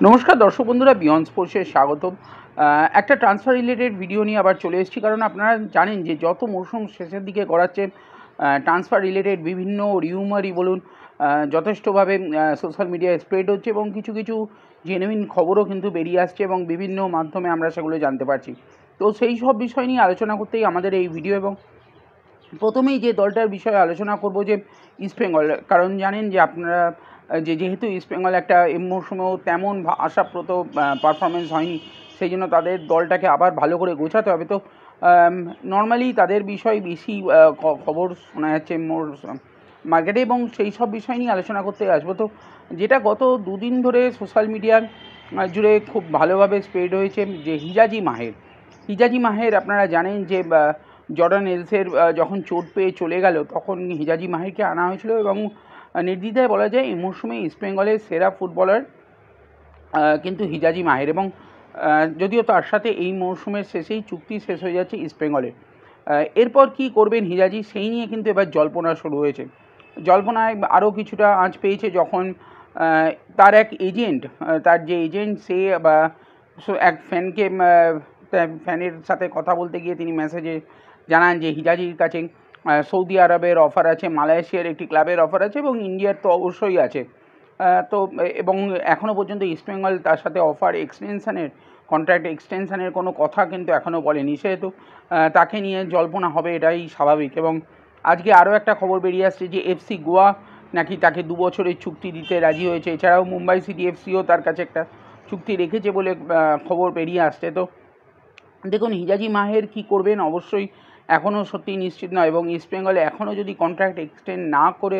নমস্কার দর্শক বন্ধুরা, বিয়ন্ড স্পোর্টসে স্বাগতম। একটা ট্রান্সফার রিলেটেড ভিডিও নিয়ে আবার চলে এসেছি, কারণ আপনারা জানেন যে যত মৌসুম শেষের দিকে গড়াচ্ছে ট্রান্সফার রিলেটেড বিভিন্ন রিউমারই বলুন যথেষ্টভাবে সোশ্যাল মিডিয়ায় স্প্রেড হচ্ছে এবং কিছু কিছু জেনুইন খবরও কিন্তু বেরিয়ে আসছে এবং বিভিন্ন মাধ্যমে আমরা সেগুলো জানতে পারছি। তো সেই সব বিষয় নিয়ে আলোচনা করতেই আমাদের এই ভিডিও। এবং প্রথমেই যে দলটার বিষয়ে আলোচনা করব যে ইস্টবেঙ্গল, কারণ জানেন যে আপনারা যেহেতু ইস্টবেঙ্গল একটা এই মৌসুমেও তেমন আশাপ্রদ পারফরমেন্স হয়নি, সেই জন্য তাদের দলটাকে আবার ভালো করে গোছাতে হবে। তো নর্মালি তাদের বিষয়ে বেশি খবর শোনা যাচ্ছে মার্কেটে, এবং সেই সব বিষয় নিয়ে আলোচনা করতে আসবো। তো যেটা গত দুদিন ধরে সোশ্যাল মিডিয়ার জুড়ে খুব ভালোভাবে স্প্রেড হয়েছে যে হিজাজি মাহের আপনারা জানেন যে জর্ডান এলসের যখন চোট পেয়ে চলে গেল, তখন হিজাজি মাহেরকে আনা হয়েছিল এবং নির্দ্বিধায় বলা যায় এই মরশুমে ইস্টবেঙ্গলের সেরা ফুটবলার কিন্তু হিজাজি মাহের। এবং যদিও তার সাথে এই মরশুমের শেষেই চুক্তি শেষ হয়ে যাচ্ছে ইস্টবেঙ্গলের। এরপর কি করবেন হিজাজি, সেই নিয়ে কিন্তু এবার জল্পনা শুরু হয়েছে। জল্পনায় আরও কিছুটা আঁচ পেয়েছে যখন তার এক এজেন্ট, তার যে এজেন্ট সে বা এক ফ্যানের সাথে কথা বলতে গিয়ে তিনি মেসেজে জানান যে হিজাজির কাছে সৌদি আরবের অফার আছে, মালয়েশিয়ার একটি ক্লাবের অফার আছে এবং ইন্ডিয়ার তো অবশ্যই আছে। তো এবং এখনও পর্যন্ত ইস্টবেঙ্গল তার সাথে কন্ট্রাক্ট এক্সটেনশানের কোনো কথা কিন্তু এখনও বলেনি, সেহেতু তাকে নিয়ে জল্পনা হবে, এটাই স্বাভাবিক। এবং আজকে আরও একটা খবর বেরিয়ে আসছে যে এফসি গোয়া নাকি তাকে 2 বছরের চুক্তি দিতে রাজি হয়েছে। এছাড়াও মুম্বাই সিটি এফসিও তার কাছে একটা চুক্তি রেখেছে বলে খবর বেরিয়ে আসছে। তো দেখুন, হিজাজি মাহের কি করবেন অবশ্যই এখনও সত্যি নিশ্চিত নয়, এবং ইস্টবেঙ্গলে এখনও যদি কন্ট্রাক্ট এক্সটেন্ড না করে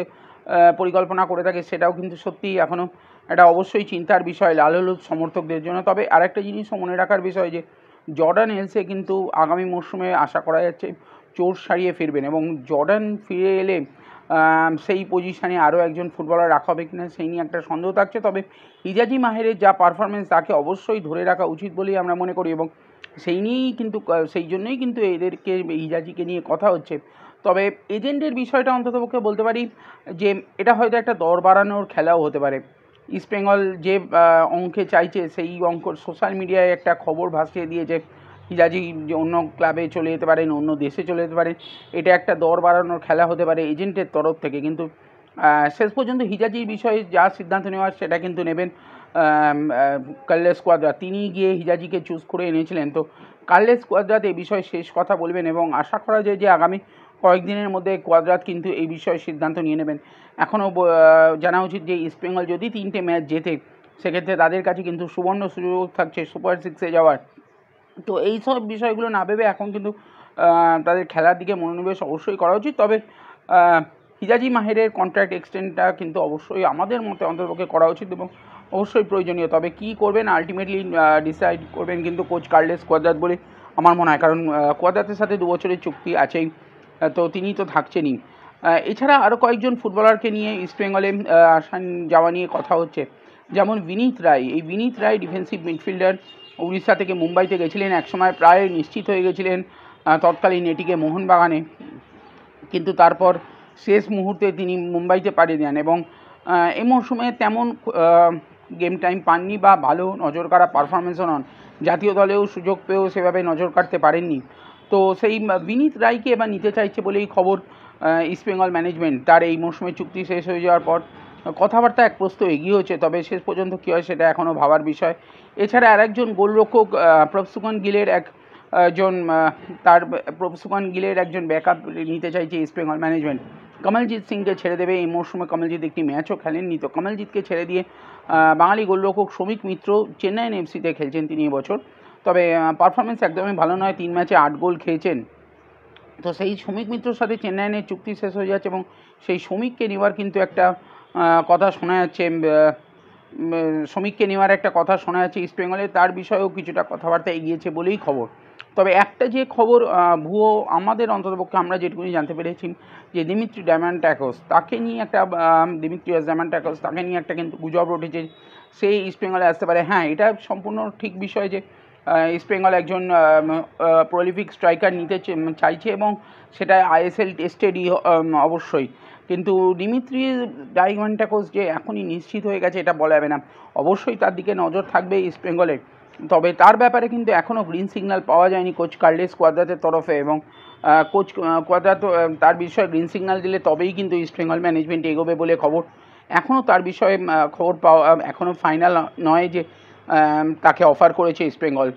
পরিকল্পনা করে থাকে, সেটাও কিন্তু সত্যিই এখনও এটা অবশ্যই চিন্তার বিষয় লাল হলুদ সমর্থকদের জন্য। তবে আরেকটা জিনিসও মনে রাখার বিষয় যে জর্ডান এলসে কিন্তু আগামী মরশুমে আশা করা যাচ্ছে চোট সারিয়ে ফিরবেন, এবং জর্ডান ফিরে এলে সেই পজিশানে আরও একজন ফুটবলার রাখা হবে কিনা সেই নিয়ে একটা সন্দেহ থাকছে। তবে হিজাজি মাহেরের যা পারফরমেন্স তাকে অবশ্যই ধরে রাখা উচিত বলেই আমরা মনে করি, এবং সেই জন্যই কিন্তু এদেরকে হিজাজিকে নিয়ে কথা হচ্ছে। তবে এজেন্টের বিষয়টা অন্ততপক্ষে বলতে পারি যে এটা হয়তো একটা দর বাড়ানোর খেলাও হতে পারে। ইস্টবেঙ্গল যে অঙ্কে চাইছে, সেই অঙ্ক সোশ্যাল মিডিয়ায় একটা খবর ভাসিয়ে দিয়েছে হিজাজি যে অন্য ক্লাবে চলে যেতে পারেন, অন্য দেশে চলে যেতে পারেন, এটা একটা দর বাড়ানোর খেলা হতে পারে এজেন্টের তরফ থেকে। কিন্তু শেষ পর্যন্ত হিজাজির বিষয়ে যা সিদ্ধান্ত নেওয়ার সেটা কিন্তু নেবেন কার্লেস কোয়াদ্রা। তিনি গিয়ে হিজাজিকে চুজ করে এনেছিলেন। তো কার্লেস কোয়াদ্রাত এই বিষয়ে শেষ কথা বলবেন, এবং আশা করা যায় যে আগামী কয়েকদিনের মধ্যে কোয়াদ্রাত কিন্তু এই বিষয়ে সিদ্ধান্ত নিয়ে নেবেন। এখনও জানা উচিত যে ইস্টবেঙ্গল যদি 3টে ম্যাচ জেতে, সেক্ষেত্রে তাদের কাছে কিন্তু সুবর্ণ সুযোগ থাকছে সুপার 6-এ যাওয়ার। তো এই সব বিষয়গুলো না ভেবে এখন কিন্তু তাদের খেলার দিকে মনোনিবেশ অবশ্যই করা উচিত। তবে হিজাজি মাহেরের কন্ট্রাক্ট এক্সটেন্ডটা কিন্তু অবশ্যই আমাদের মতে অন্তর্পক্ষে করা উচিত এবং অবশ্যই প্রয়োজনীয়। তবে কী করবেন আলটিমেটলি ডিসাইড করবেন কিন্তু কোচ কার্লেস কোয়াদ্রাত বলে আমার মনে হয়, কারণ কোয়াদ্রাতের সাথে 2 বছরের চুক্তি আছেই, তো তিনি তো থাকছেনই। এছাড়া আরও কয়েকজন ফুটবলারকে নিয়ে ইস্টবেঙ্গলে আসা যাওয়া নিয়ে কথা হচ্ছে, যেমন বিনীত রায়। এই বিনীত রায় ডিফেন্সিভ মিডফিল্ডার, উড়িষ্যা থেকে মুম্বাইতে গেছিলেন, একসময় প্রায় নিশ্চিত হয়ে গেছিলেন তৎকালীন এটিকে মোহনবাগানে, কিন্তু তারপর শেষ মুহূর্তে তিনি মুম্বাইতে পাড়ি দেন এবং এই মরশুমে তেমন গেম টাইম পাননি বা ভালো নজর কাড়া পারফরমেন্সও নন, জাতীয় দলেও সুযোগ পেয়েও সেভাবে নজর কাড়তে পারেননি। তো সেই বিনীত রায়কে এবার নিতে চাইছে বলেই খবর ইস্টবেঙ্গল ম্যানেজমেন্ট। তার এই মরশুমে চুক্তি শেষ হয়ে যাওয়ার পর কথাবার্তা এক প্রস্ত এগিয়ে হচ্ছে, তবে শেষ পর্যন্ত কী হয় সেটা এখনও ভাবার বিষয়। এছাড়া আরেকজন গোলরক্ষক প্রভসুকন গিলের একজন ব্যাকআপ নিতে চাইছে ইস্টবেঙ্গল ম্যানেজমেন্ট। কমলজিৎ সিংকে ছেড়ে দেবে। এই মরশুমে কমলজিৎ একটি ম্যাচও খেলেননি, তো কমলজিৎকে ছেড়ে দিয়ে বাঙালি গোলরক্ষক শ্রমিক মিত্র চেন্নাইন এফসিতে খেলছেন তিনি এবছর। তবে পারফরমেন্স একদমই ভালো নয়, 3 ম্যাচে 8 গোল খেয়েছেন। তো সেই শ্রমিক মিত্রর সাথে চেন্নাইনের চুক্তি শেষ হয়ে যাচ্ছে এবং সেই শ্রমিককে নেওয়ার কিন্তু একটা কথা শোনা যাচ্ছে, ইস্টবেঙ্গলে। তার বিষয়েও কিছুটা কথাবার্তা এগিয়েছে বলেই খবর। তবে একটা যে খবর ভুয়ো, আমাদের অন্ততপক্ষে আমরা যেটুকুনি জানতে পেরেছি যে দিমিত্রিয়াস ডায়ামান্টাকোস তাকে নিয়ে একটা কিন্তু গুজব উঠেছে, সেই ইস্টবেঙ্গলে আসতে পারে। হ্যাঁ, এটা সম্পূর্ণ ঠিক বিষয় যে ইস্টবেঙ্গল একজন প্রলিফিক স্ট্রাইকার নিতে চাইছে এবং সেটা আইএসএল টেস্টেডই অবশ্যই। কিন্তু দিমিত্রি ডাইভান্টাকোস যে এখনই নিশ্চিত হয়ে গেছে এটা বলা যাবে না। অবশ্যই তার দিকে নজর থাকবে ইস্টবেঙ্গলের, তবে তার ব্যাপারে কিন্তু এখনও গ্রিন সিগন্যাল পাওয়া যায়নি কোচ কার্লেস কোয়াদ্রাতের তরফে, এবং কোচ কোয়াদ্রাতো তার বিষয়ে গ্রিন সিগন্যাল দিলে তবেই কিন্তু ইস্টবেঙ্গল ম্যানেজমেন্ট এগোবে বলে খবর। এখনও তার বিষয়ে খবর পাওয়া এখনও ফাইনাল নয় যে তাকে অফার করেছে ইস্টবেঙ্গল।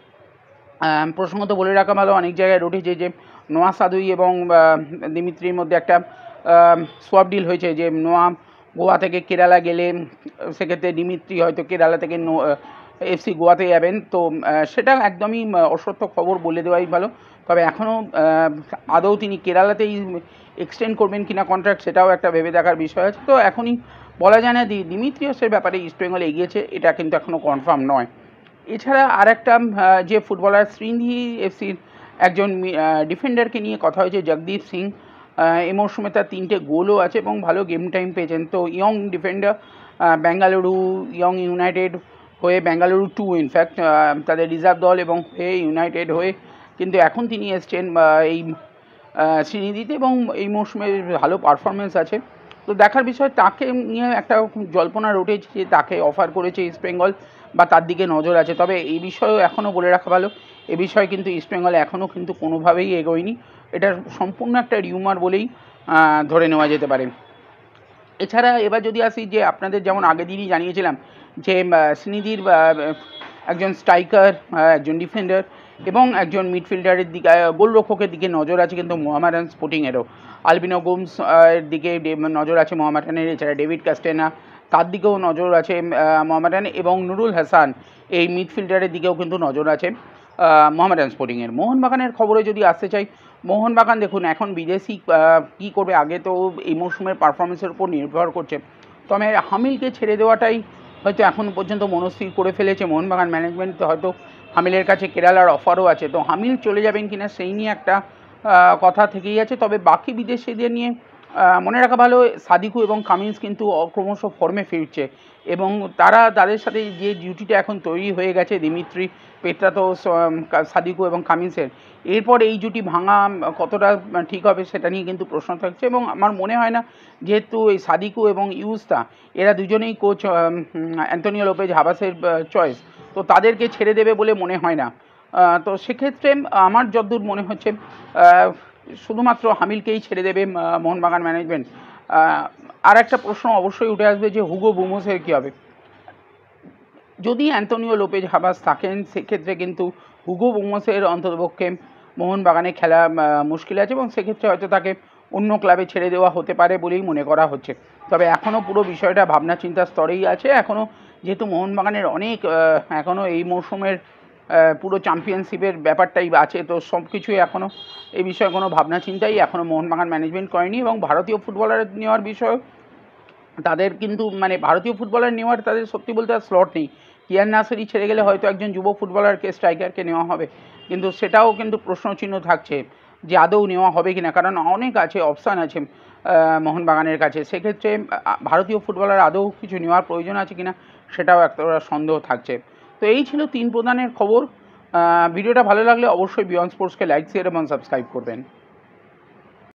প্রসঙ্গত বলে রাখা ভালো, অনেক জায়গায় উঠেছে যে নোয়া সাদুই এবং দিমিত্রির মধ্যে একটা সোয়াপ ডিল হয়েছে যে নোয়া গোয়া থেকে কেরালা গেলে সেক্ষেত্রে দিমিত্রি হয়তো কেরালা থেকে এফসি গোয়াতে যাবেন। তো সেটা একদমই অসত্য খবর বলে দেওয়াই ভালো। তবে এখনও আদৌ তিনি কেরালাতেই এক্সটেন্ড করবেন কিনা কন্ট্রাক্ট সেটাও একটা ভেবে দেখার বিষয় আছে। তো এখনই বলা যায় না দিমিত্রিওসের ব্যাপারে ইস্টবেঙ্গল এগিয়েছে, এটা কিন্তু এখনও কনফার্ম নয়। এছাড়া আর একটা যে ফুটবলার শ্রীনিধি এফসির একজন ডিফেন্ডারকে নিয়ে কথা হয়েছে, জগদীপ সিং। এই মরশুমে তার 3টে গোলও আছে এবং ভালো গেম টাইম পেয়েছেন। তো young defender, Bengaluru young United হয়ে, বেঙ্গালুরু 2 ইনফ্যাক্ট তাদের রিজার্ভ দল, এবং ইউনাইটেড হয়ে কিন্তু এখন তিনি এসছেন এই শ্রীনিধিতে, এবং এই মরশুমে ভালো পারফরমেন্স আছে। তো দেখার বিষয়, তাকে নিয়ে একটা জল্পনা উঠেছে যে তাকে অফার করেছে ইস্টবেঙ্গল বা তার দিকে নজর আছে। তবে এই বিষয়েও এখনও বলে রাখা ভালো, এ বিষয়ে কিন্তু ইস্টবেঙ্গল এখনও কিন্তু কোনোভাবেই এগোয়নি। এটা সম্পূর্ণ একটা রিউমার বলেই ধরে নেওয়া যেতে পারে। এছাড়া এবার যদি আসি, যে আপনাদের যেমন আগের দিনই জানিয়েছিলাম যে শ্রীনিধির একজন স্ট্রাইকার, একজন ডিফেন্ডার এবং একজন মিডফিল্ডারের দিকে, গোলরক্ষকের দিকে নজর আছে কিন্তু মোহামেডান স্পোর্টিংয়েরও। আলবিনো গোমস এর দিকে নজর আছে মোহামেডানের। এছাড়া ডেভিড কাস্টেনা, তার দিকেও নজর আছে মোহামেডান, এবং নুরুল হাসান এই মিডফিল্ডারের দিকেও কিন্তু নজর আছে মোহামেডান স্পোর্টিংয়ের। মোহনবাগানের খবরে যদি আসতে চাই, মোহনবাগান দেখুন এখন বিদেশি কী করবে, আগে তো এই মরশুমের পারফরমেন্সের উপর নির্ভর করছে। তবে হামিলকে ছেড়ে দেওয়াটাই হয়তো এখন পর্যন্ত মনস্থির করে ফেলেছে মোহনবাগান ম্যানেজমেন্ট। হয়তো হামিলের কাছে কেরালার অফারও আছে, তো হামিল চলে যাবেন কিনা সেই নিয়ে একটা কথা থেকেই আছে। তবে বাকি বিদেশিদের নিয়ে মনে রাখা ভালো, সাদিকু এবং কামিন্স কিন্তু ক্রমশ ফর্মে ফিরছে, এবং তাদের সাথে যে ডিউটিটা এখন তৈরি হয়ে গেছে দিমিত্রি পেত্রাতোস, সাদিকু এবং কামিন্সের, এরপর এই জুটি ভাঙা কতটা ঠিক হবে সেটা নিয়ে কিন্তু প্রশ্ন থাকছে। এবং আমার মনে হয় না, যেহেতু এই সাদিকু এবং ইউস্তা এরা দুজনেই কোচ অ্যান্তোনিও লোপেজ হাবাসের চয়েস, তো তাদেরকে ছেড়ে দেবে বলে মনে হয় না। তো সেক্ষেত্রে আমার যতদূর মনে হচ্ছে শুধুমাত্র হামিলকেই ছেড়ে দেবে মোহনবাগান ম্যানেজমেন্ট। আর একটা প্রশ্ন অবশ্যই উঠে আসবে যে হুগো বুমোসের কী হবে। যদি অ্যান্তোনিও লোপেজ হাবাস থাকেন সেক্ষেত্রে কিন্তু হুগো বুমোসের অন্ততপক্ষে মোহনবাগানে খেলা মুশকিল আছে, এবং সেক্ষেত্রে হয়তো তাকে অন্য ক্লাবে ছেড়ে দেওয়া হতে পারে বলেই মনে করা হচ্ছে। তবে এখনও পুরো বিষয়টা ভাবনা চিন্তার স্তরেই আছে। এখনও যেহেতু মোহনবাগানের অনেক এখনও এই মরশুমের পুরো চ্যাম্পিয়নশিপের ব্যাপারটাই আছে, তো সব কিছুই এখনও এই বিষয়ে কোনো ভাবনা চিন্তাই এখনও মোহনবাগান ম্যানেজমেন্ট করেনি। এবং ভারতীয় ফুটবলার নেওয়ার বিষয়ে তাদের কিন্তু ভারতীয় ফুটবলার নেওয়ার তাদের সত্যি বলতে আর স্লট নেই। কিয়ান নাসেরি ছেড়ে গেলে হয়তো একজন যুব ফুটবলারকে, স্ট্রাইকারকে নেওয়া হবে, কিন্তু সেটাও কিন্তু প্রশ্নচিহ্ন থাকছে যে আদৌ নেওয়া হবে কি না, কারণ অনেক আছে, অপশান আছে মোহনবাগানের কাছে। সেক্ষেত্রে ভারতীয় ফুটবলার আদৌ কিছু নেওয়ার প্রয়োজন আছে কিনা সেটাও একটা সন্দেহ থাকছে। তো এই ছিল 3 প্রধানের খবর। ভিডিওটা ভালো লাগলে অবশ্যই বিয়ন্ড স্পোর্টসকে লাইক, শেয়ার এবং সাবস্ক্রাইব করবেন।